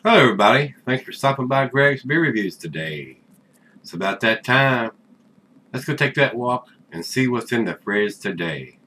Hello, everybody. Thanks for stopping by Greg's Beer Reviews today. It's about that time. Let's go take that walk and see what's in the fridge today.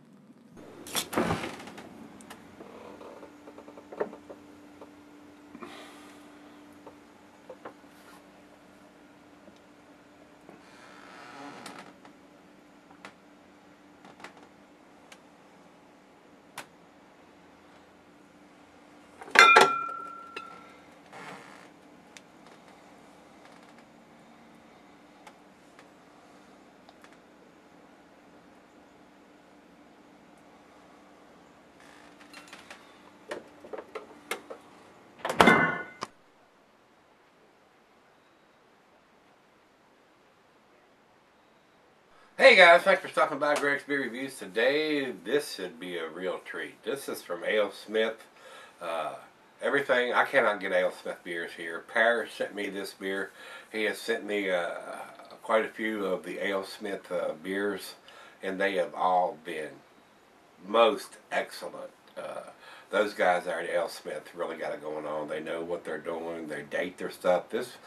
Hey guys, thanks for stopping by Greg's Beer Reviews today. This should be a real treat. This is from Alesmith. Uh, Everything, I cannot get Alesmith beers here. Parrish sent me this beer. He has sent me quite a few of the Alesmith beers, and they have all been most excellent. Those guys there at Alesmith really got it going on. They know what they're doing. They date their stuff. This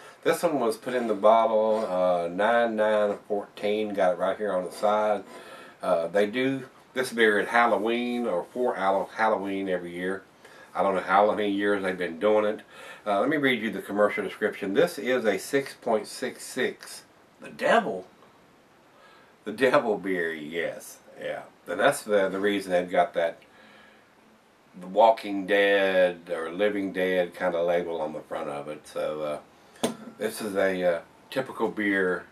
one was put in the bottle 9/9/14. Got it right here on the side. They do this beer at Halloween or for Halloween every year. I don't know how many years they've been doing it. Let me read you the commercial description. This is a 6.66. The devil. The devil beer, yes. Yeah. And that's the reason they've got that The Walking Dead or Living Dead kind of label on the front of it. So this is a typical beer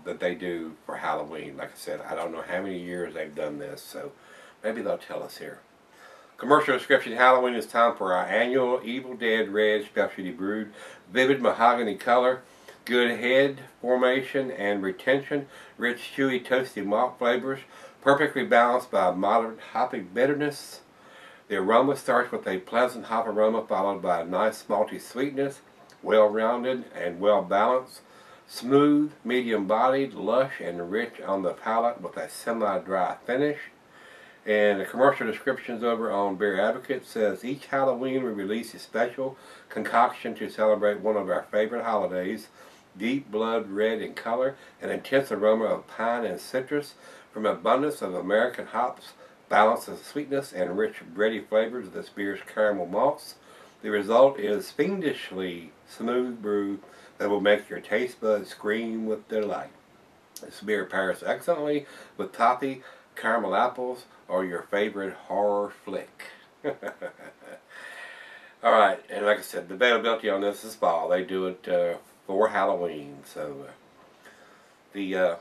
that they do for Halloween. Like I said, I don't know how many years they've done this, so maybe they'll tell us here. Commercial description: Halloween is time for our annual Evil Dead Red Specialty Brewed. Vivid mahogany color, good head formation and retention, rich, chewy, toasty malt flavors, perfectly balanced by moderate hoppy bitterness. The aroma starts with a pleasant hop aroma followed by a nice malty sweetness, well-rounded and well-balanced, smooth, medium-bodied, lush and rich on the palate with a semi-dry finish. And the commercial descriptions over on Beer Advocate says, each Halloween we release a special concoction to celebrate one of our favorite holidays. Deep blood red in color, an intense aroma of pine and citrus from abundance of American hops, balance of sweetness and rich bready flavors of this beer's caramel malts. The result is fiendishly smooth brew that will make your taste buds scream with delight. This beer pairs excellently with toffee, caramel apples, or your favorite horror flick. Alright, and like I said, the availability on this is fall. They do it for Halloween. So the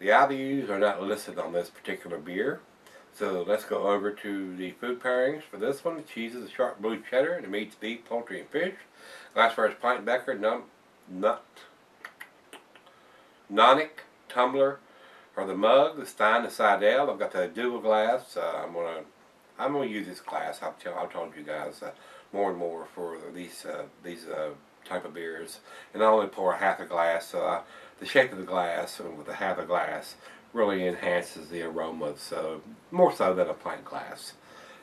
IBUs are not listed on this particular beer. So let's go over to the food pairings for this one. The cheese is a sharp blue cheddar. The meat's beef, poultry, and fish. Glassware is pint becker, nonic, tumbler, or the mug. The stein, the sidel. I've got the dual glass. I'm gonna use this glass. I've told you guys more and more for these type of beers, and I only pour half a glass. So the shape of the glass with the half a glass really enhances the aromas, so more so than a pint glass.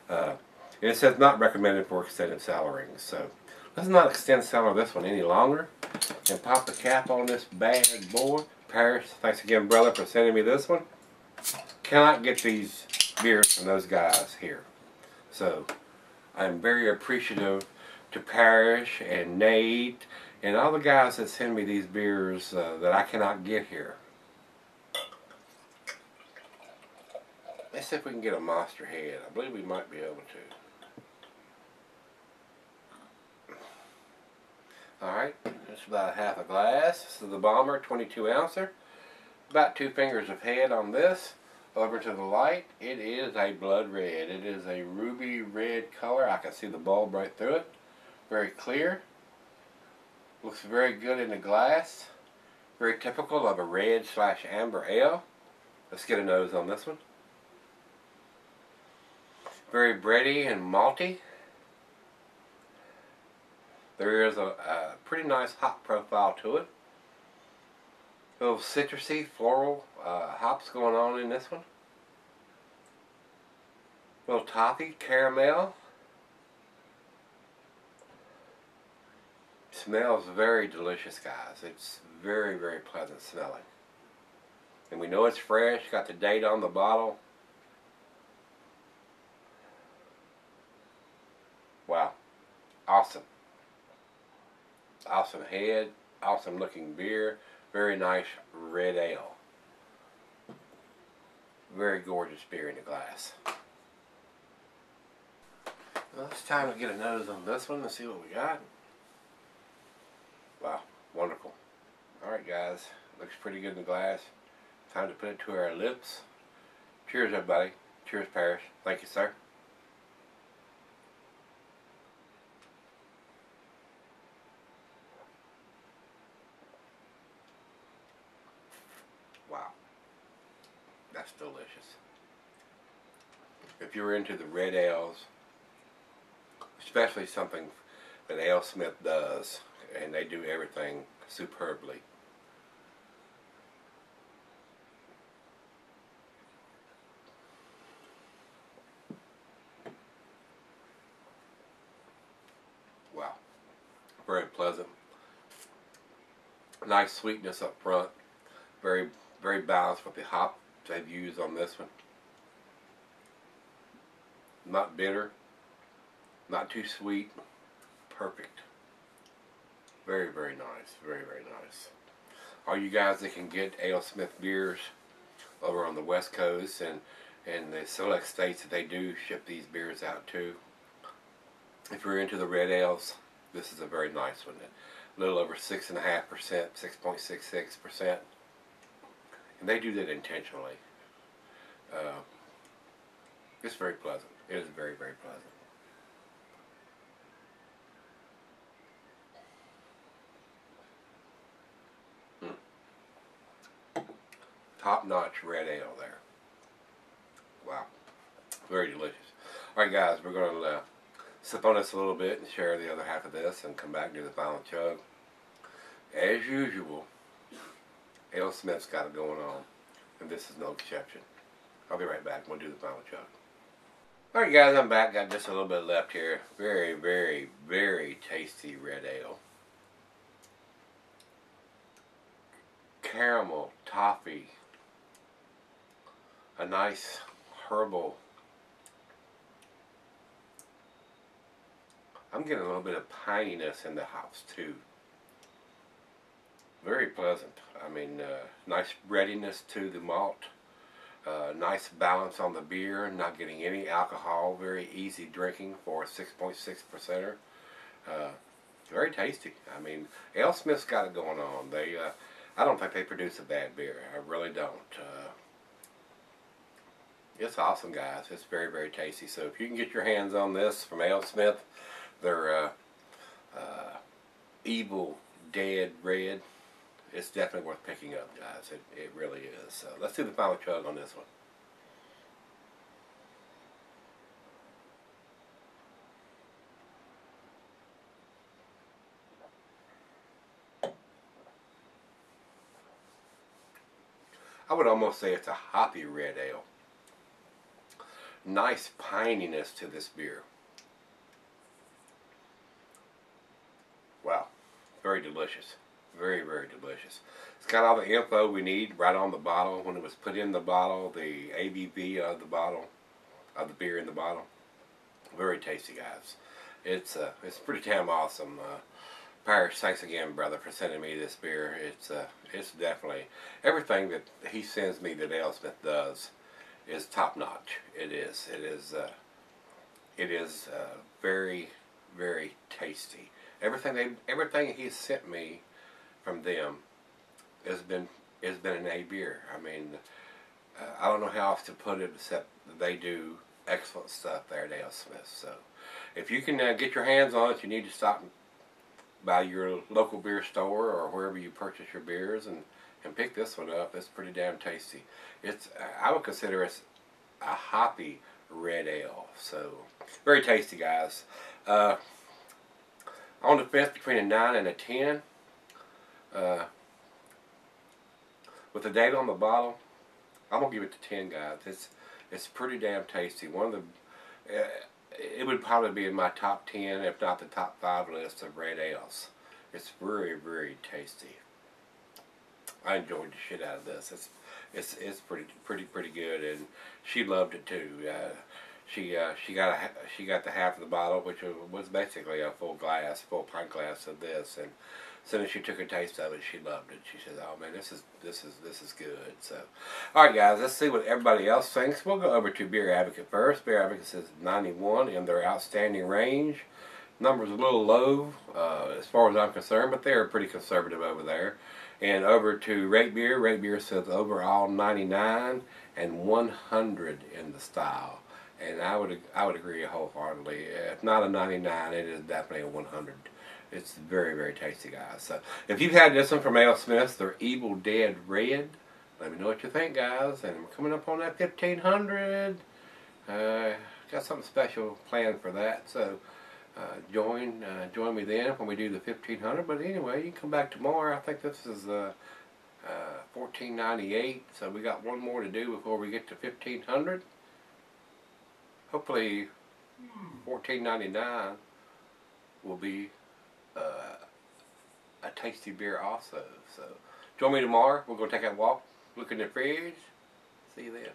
And it says not recommended for extended cellaring. So let's not extend cellar this one any longer and pop the cap on this bad boy. Parrish, thanks again, brother, for sending me this one. Cannot get these beers from those guys here. So I'm very appreciative to Parrish and Nate and all the guys that send me these beers that I cannot get here. Let's see if we can get a monster head. I believe we might be able to. Alright, that's about half a glass. This is the Bomber 22 ouncer. About 2 fingers of head on this. Over to the light. It is a blood red. It is a ruby red color. I can see the bulb right through it. Very clear. Looks very good in the glass. Very typical of a red/amber ale. Let's get a nose on this one. Very bready and malty. There is a pretty nice hop profile to it. A little citrusy, floral hops going on in this one. A little toffee, caramel. smells very delicious, guys. It's very, very pleasant smelling. And we know it's fresh, got the date on the bottle. Wow. Awesome. Awesome head, awesome looking beer, very nice red ale. Very gorgeous beer in the glass. Well, it's time to get a nose on this one and see what we got. Wow, wonderful. Alright guys, looks pretty good in the glass. Time to put it to our lips. Cheers everybody. Cheers Parrish. Thank you sir. Wow. That's delicious. If you're into the red ales, especially something that Alesmith does, and they do everything superbly. Wow. Very pleasant. Nice sweetness up front. Very, very balanced with the hop they've used on this one. Not bitter. Not too sweet. Perfect. Very, very nice. Very, very nice. All you guys that can get Alesmith beers over on the West Coast and the select states that they do ship these beers out to, if you're into the red ales, this is a very nice one. A little over 6.5%, 6.66%. And they do that intentionally. It's very pleasant. It is very, very pleasant. Top-notch red ale there. Wow. Very delicious. Alright guys, we're going to sip on this a little bit and share the other half of this and come back and do the final chug. As usual, Alesmith's got it going on, and this is no exception. I'll be right back and we'll do the final chug. Alright guys, I'm back. Got just a little bit left here. Very, very, very tasty red ale. Caramel, toffee, a nice herbal. I'm getting a little bit of pininess in the hops too. Very pleasant. I mean, nice breadiness to the malt. Nice balance on the beer. Not getting any alcohol. Very easy drinking for a 6.6%er. Very tasty. I mean, Alesmith's got it going on. They, I don't think they produce a bad beer. I really don't. It's awesome, guys. It's very, very tasty. So if you can get your hands on this from Alesmith, their Evil Dead Red, it's definitely worth picking up, guys. It really is. So let's do the final chug on this one. I would almost say it's a hoppy red ale. Nice pininess to this beer. Wow. Very delicious. Very, very delicious. It's got all the info we need right on the bottle. When it was put in the bottle, the ABV of the bottle, of the beer in the bottle. Very tasty, guys. It's pretty damn awesome. Parrish, thanks again, brother, for sending me this beer. It's definitely everything that he sends me that Alesmith does is top notch. It is very, very tasty. Everything he sent me from them has been an A beer. I mean, I don't know how else to put it except they do excellent stuff there at Alesmith. So, if you can get your hands on it, you need to stop by your local beer store or wherever you purchase your beers and pick this one up. It's pretty damn tasty. I would consider it a hoppy red ale. So very tasty, guys. On the fence between a 9 and a 10. With the date on the bottle, I'm gonna give it to 10, guys. It's pretty damn tasty. One of the it would probably be in my top 10, if not the top 5 list of red ales. It's very, very tasty. I enjoyed the shit out of this. It's pretty good, and she loved it too. She got the half of the bottle, which was basically a full pint glass of this, and as soon as she took a taste of it, she loved it. She said, "Oh man, this is good." So, all right, guys, let's see what everybody else thinks. We'll go over to Beer Advocate first. Beer Advocate says 91 in their outstanding range. Number's a little low as far as I'm concerned, but they're pretty conservative over there. And over to Rate Beer. Rate Beer says overall 99 and 100 in the style. And I would agree wholeheartedly. If not a 99, it is definitely a 100. It's very, very tasty, guys. So if you've had this one from Alesmith, their Evil Dead Red, let me know what you think, guys. And we're coming up on that 1500. Got something special planned for that. So join me then when we do the 1500. But anyway, you can come back tomorrow. I think this is 1498. So we got one more to do before we get to 1500. Hopefully 1499 will be a tasty beer also. So join me tomorrow. We're going to take a walk, look in the fridge. See you then.